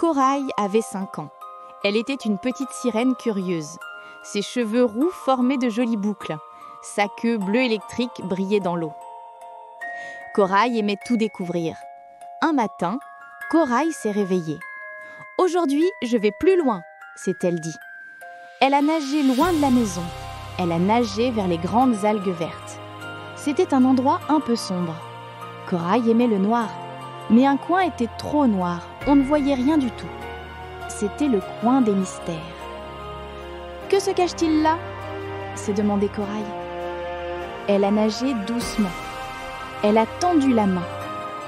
Corail avait 5 ans. Elle était une petite sirène curieuse. Ses cheveux roux formaient de jolies boucles. Sa queue bleue électrique brillait dans l'eau. Corail aimait tout découvrir. Un matin, Corail s'est réveillée. « Aujourd'hui, je vais plus loin », s'est-elle dit. Elle a nagé loin de la maison. Elle a nagé vers les grandes algues vertes. C'était un endroit un peu sombre. Corail aimait le noir, mais un coin était trop noir. On ne voyait rien du tout. C'était le coin des mystères. « Que se cache-t-il là ?» s'est demandé Corail. Elle a nagé doucement. Elle a tendu la main,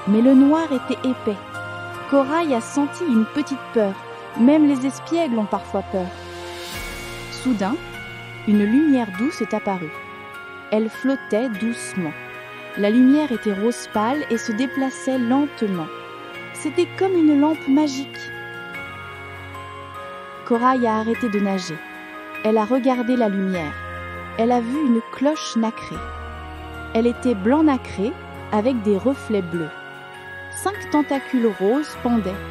mais le noir était épais. Corail a senti une petite peur. Même les espiègles ont parfois peur. Soudain, une lumière douce est apparue. Elle flottait doucement. La lumière était rose pâle et se déplaçait lentement. C'était comme une lampe magique. Corail a arrêté de nager. Elle a regardé la lumière. Elle a vu une cloche nacrée. Elle était blanc nacré avec des reflets bleus. 5 tentacules roses pendaient.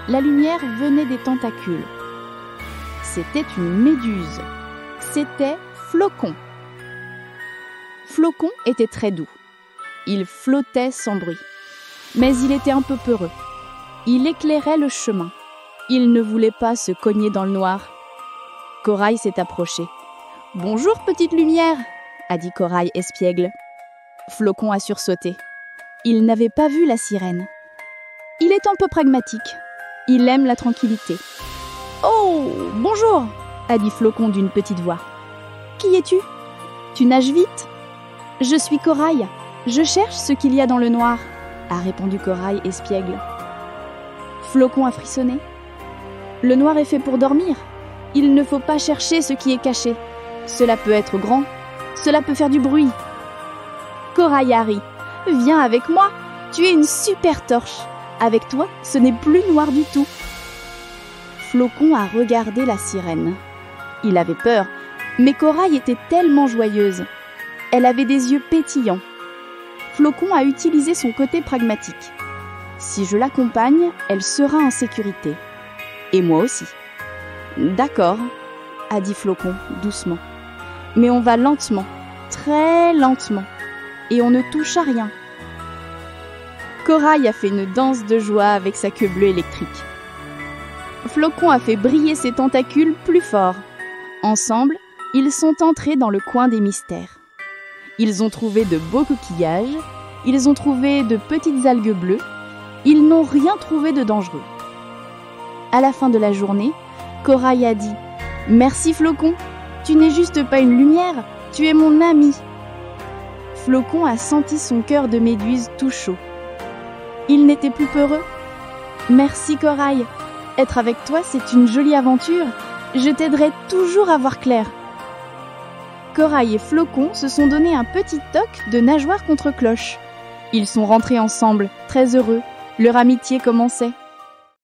La lumière venait des tentacules. C'était une méduse. C'était Flocon. Flocon était très doux. Il flottait sans bruit. Mais il était un peu peureux. Il éclairait le chemin. Il ne voulait pas se cogner dans le noir. Corail s'est approchée. « Bonjour, petite lumière !» a dit Corail espiègle. Flocon a sursauté. Il n'avait pas vu la sirène. Il est un peu pragmatique. Il aime la tranquillité. « Oh, bonjour !» a dit Flocon d'une petite voix. « Qui es-tu ? Tu nages vite ? » « Je suis Corail. Je cherche ce qu'il y a dans le noir, » a répondu Corail espiègle. Flocon a frissonné. « Le noir est fait pour dormir. Il ne faut pas chercher ce qui est caché. Cela peut être grand. Cela peut faire du bruit. » Corail a ri. « Viens avec moi. Tu es une super torche. Avec toi, ce n'est plus noir du tout. » Flocon a regardé la sirène. Il avait peur, mais Corail était tellement joyeuse. Elle avait des yeux pétillants. Flocon a utilisé son côté pragmatique. Si je l'accompagne, elle sera en sécurité. Et moi aussi. D'accord, a dit Flocon doucement. Mais on va lentement, très lentement. Et on ne touche à rien. Corail a fait une danse de joie avec sa queue bleue électrique. Flocon a fait briller ses tentacules plus fort. Ensemble, ils sont entrés dans le coin des mystères. Ils ont trouvé de beaux coquillages, ils ont trouvé de petites algues bleues, ils n'ont rien trouvé de dangereux. À la fin de la journée, Corail a dit « Merci Flocon, tu n'es juste pas une lumière, tu es mon ami. » Flocon a senti son cœur de méduse tout chaud. Il n'était plus peureux. « Merci Corail, être avec toi c'est une jolie aventure, je t'aiderai toujours à voir clair. » Corail et Flocon se sont donné un petit toc de nageoire contre cloche. Ils sont rentrés ensemble, très heureux. Leur amitié commençait.